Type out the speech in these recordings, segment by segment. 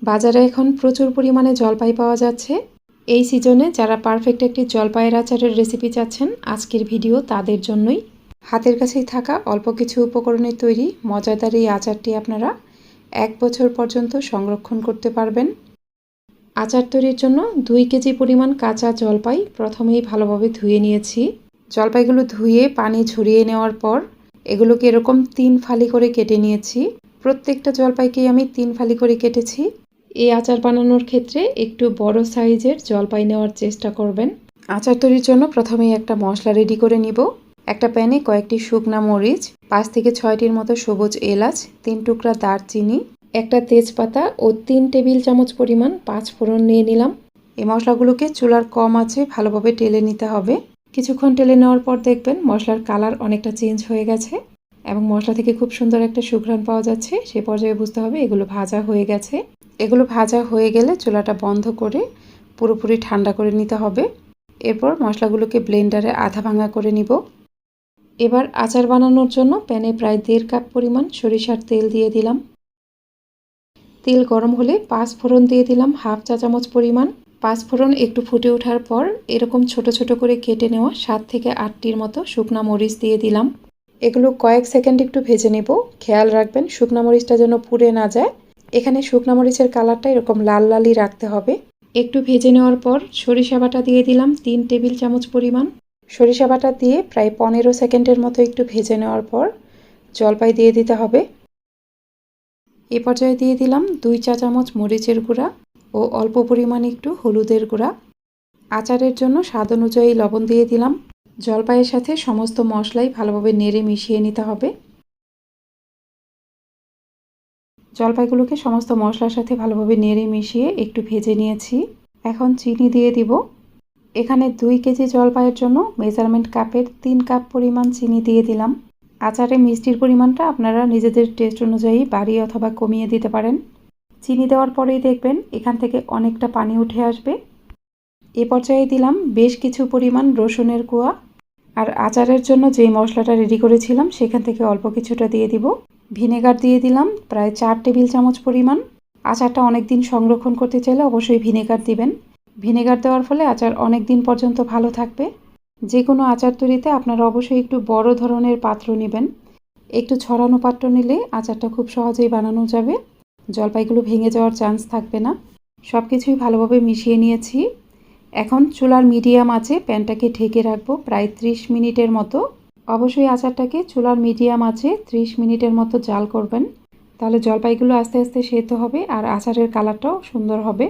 বাজারে এখন প্রচুর পরিমাণে জলপাই পাওয়া যাচ্ছে। এই সিজনে যারা পারফেক্ট একটি জলপাইয়ের আচারের রেসিপি চাচ্ছেন, আজকের ভিডিও তাদের জন্যই। হাতের কাছেই থাকা অল্প কিছু উপকরণে তৈরি মজাদার এই আচারটি আপনারা 1 বছর পর্যন্ত সংরক্ষণ করতে পারবেন। আচার তৈরির জন্য 2 কেজি পরিমাণ কাঁচা জলপাই প্রথমেই ভালোভাবে ধুয়ে নিয়েছি। জলপাইগুলো ধুয়ে পানি ঝরিয়ে নেওয়ার পর এগুলোকে এরকম 3 ফালি করে কেটে নিয়েছি। প্রত্যেকটা জলপাইকেই আমি 3 ফালি করে কেটেছি। এই আচার বানানোর ক্ষেত্রে একটু বড় সাইজের জলপাই নেওয়ার চেষ্টা করবেন। আচার তৈরির জন্য প্রথমেই একটা মশলা রেডি করে নিব। একটা প্যানে কয়েকটি শুকনা মরিচ, 5 থেকে 6টির মতো সবুজ এলাচ, 3 টুকরা দারচিনি, একটা তেজপাতা ও 3 টেবিল চামচ পরিমাণ 5 ফোড়ন নিয়ে নিলাম। এই মশলাগুলোকে চুলার কম আঁচে ভালোভাবে টেলে নিতে হবে। কিছুক্ষণ টেলে নেওয়ার পর দেখবেন মশলার কালার অনেকটা চেঞ্জ হয়ে গেছে এবং মশলা থেকে খুব সুন্দর একটা সুঘ্রাণ পাওয়া যাচ্ছে। সে পর্যায়ে বুঝতে হবে এগুলো ভাজা হয়ে গেছে। এগুলো ভাজা হয়ে গেলে চুলাটা বন্ধ করে পুরোপুরি ঠান্ডা করে নিতে হবে। এরপর মশলাগুলোকে ব্লেন্ডারে আধা ভাঙা করে নিব। এবার আচার বানানোর জন্য প্যানে প্রায় 1.5 কাপ পরিমাণ সরিষার তেল দিয়ে দিলাম। তেল গরম হলে 5 ফোড়ন দিয়ে দিলাম হাফ চা চামচ পরিমাণ। 5 ফোড়ন একটু ফুটে ওঠার পর এরকম ছোট ছোট করে কেটে নেওয়া 7 থেকে 8টির মতো শুকনা মরিচ দিয়ে দিলাম। এগুলো কয়েক সেকেন্ড একটু ভেজে নেব। খেয়াল রাখবেন শুকনা মরিচটা যেন পুড়ে না যায়। এখানে শুকনা মরিচের কালারটা এরকম লাল লালই রাখতে হবে। একটু ভেজে নেওয়ার পর সরিষা বাটা দিয়ে দিলাম 3 টেবিল চামচ পরিমাণ। সরিষা বাটা দিয়ে প্রায় 15 সেকেন্ডের মতো একটু ভেজে নেওয়ার পর জলপাই দিয়ে দিতে হবে। এ পর্যায়ে দিয়ে দিলাম 2 চা চামচ মরিচের গুঁড়া ও অল্প পরিমাণ একটু হলুদের গুঁড়া। আচারের জন্য স্বাদ অনুযায়ী লবণ দিয়ে দিলাম। জলপাইয়ের সাথে সমস্ত মশলাই ভালোভাবে নেড়ে মিশিয়ে নিতে হবে। জলপাইগুলোকে সমস্ত মশলার সাথে ভালোভাবে নেড়ে মিশিয়ে একটু ভেজে নিয়েছি। এখন চিনি দিয়ে দিব। এখানে 2 কেজি জলপাইয়ের জন্য মেজারমেন্ট কাপের 3 কাপ পরিমাণ চিনি দিয়ে দিলাম। আচারে মিষ্টির পরিমাণটা আপনারা নিজেদের টেস্ট অনুযায়ী বাড়িয়ে অথবা কমিয়ে দিতে পারেন। চিনি দেওয়ার পরেই দেখবেন এখান থেকে অনেকটা পানি উঠে আসবে। এ পর্যায়ে দিলাম বেশ কিছু পরিমাণ রসুনের কোয়া। আর আচারের জন্য যেই মশলাটা রেডি করেছিলাম সেখান থেকে অল্প কিছুটা দিয়ে দিব। ভিনেগার দিয়ে দিলাম প্রায় 4 টেবিল চামচ পরিমাণ। আচারটা অনেক দিন সংরক্ষণ করতে চাইলে অবশ্যই ভিনেগার দিবেন। ভিনেগার দেওয়ার ফলে আচার অনেক দিন পর্যন্ত ভালো থাকবে। যে কোনো আচার তৈরিতে আপনারা অবশ্যই একটু বড় ধরনের পাত্র নেবেন। একটু ছড়ানো পাত্র নিলে আচারটা খুব সহজেই বানানো যাবে। জলপাইগুলো ভেঙে যাওয়ার চান্স থাকবে না। সব কিছুই ভালোভাবে মিশিয়ে নিয়েছি। এখন চুলার মিডিয়াম আঁচে প্যানটাকে ঢেকে রাখবো প্রায় 30 মিনিটের মতো। অবশ্যই আচারটাকে চুলার মিডিয়াম আঁচে 30 মিনিটের মতো জাল করবেন। তাহলে জলপাইগুলো আস্তে আস্তে সেদ্ধ হবে আর আচারের কালারটাও সুন্দর হবে।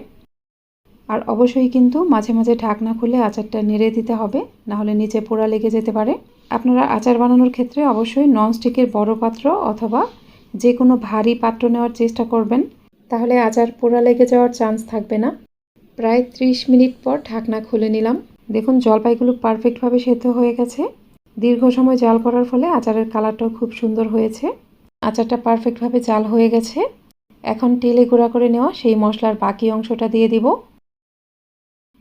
আর অবশ্যই কিন্তু মাঝে মাঝে ঢাকনা খুলে আচারটা নেড়ে দিতে হবে, নাহলে নিচে পোড়া লেগে যেতে পারে। আপনারা আচার বানানোর ক্ষেত্রে অবশ্যই ননস্টিকের বড় পাত্র অথবা যে কোনো ভারী পাত্র নেওয়ার চেষ্টা করবেন, তাহলে আচার পোড়া লেগে যাওয়ার চান্স থাকবে না। প্রায় 30 মিনিট পর ঢাকনা খুলে নিলাম। দেখুন জলপাইগুলো পারফেক্টভাবে সেদ্ধ হয়ে গেছে। দীর্ঘ সময় জাল করার ফলে আচারের কালারটাও খুব সুন্দর হয়েছে। আচারটা পারফেক্টভাবে জাল হয়ে গেছে। এখন তেলে গুঁড়া করে নেওয়া সেই মশলার বাকি অংশটা দিয়ে দিব।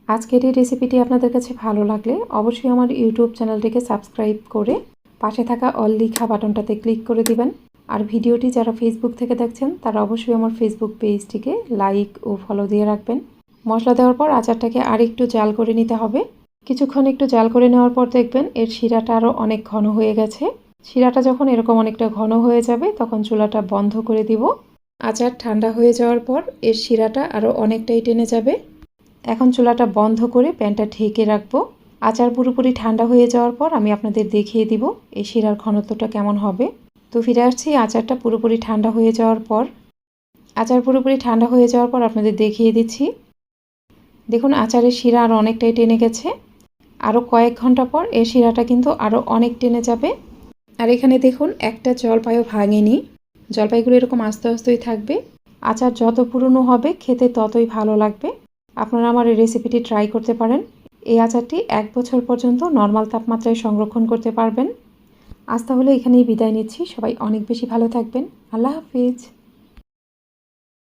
আজকের এই রেসিপিটি আপনাদের কাছে ভালো লাগলে অবশ্যই আমার ইউটিউব চ্যানেলটিকে সাবস্ক্রাইব করে পাশে থাকা অল লেখা বাটনটাতে ক্লিক করে দিবেন। আর ভিডিওটি যারা ফেসবুক থেকে দেখছেন তারা অবশ্যই আমার ফেসবুক পেজটিকে লাইক ও ফলো দিয়ে রাখবেন। মশলা দেওয়ার পর আচারটাকে আরেকটু জাল করে নিতে হবে। কিছুক্ষণ একটু জাল করে নেওয়ার পর দেখবেন এর শিরাটা আরও অনেক ঘন হয়ে গেছে। শিরাটা যখন এরকম অনেকটা ঘন হয়ে যাবে তখন চুলাটা বন্ধ করে দিব। আচার ঠান্ডা হয়ে যাওয়ার পর এর শিরাটা আরও অনেকটাই টেনে যাবে। এখন চুলাটা বন্ধ করে প্যানটা ঢেকে রাখবো। আচার পুরোপুরি ঠান্ডা হয়ে যাওয়ার পর আমি আপনাদের দেখিয়ে দিব এই শিরার ঘনত্বটা কেমন হবে। তো ফিরে আসছি আচারটা পুরোপুরি ঠান্ডা হয়ে যাওয়ার পর। আচার পুরোপুরি ঠান্ডা হয়ে যাওয়ার পর আপনাদের দেখিয়ে দিচ্ছি। দেখুন আচারের শিরা আরও অনেকটাই টেনে গেছে। আরও কয়েক ঘন্টা পর এর শিরাটা কিন্তু আরও অনেক টেনে যাবে। আর এখানে দেখুন একটা জলপাইও ভাঙেনি। জলপাইগুলো এরকম আস্তে আস্তেই থাকবে। আচার যত পুরনো হবে খেতে ততই ভালো লাগবে। আপনারা আমার এই রেসিপিটি ট্রাই করতে পারেন। এই আচারটি 1 বছর পর্যন্ত নর্মাল তাপমাত্রায় সংরক্ষণ করতে পারবেন। আজ তাহলে এখানেই বিদায় নিচ্ছি। সবাই অনেক বেশি ভালো থাকবেন। আল্লাহ হাফিজ।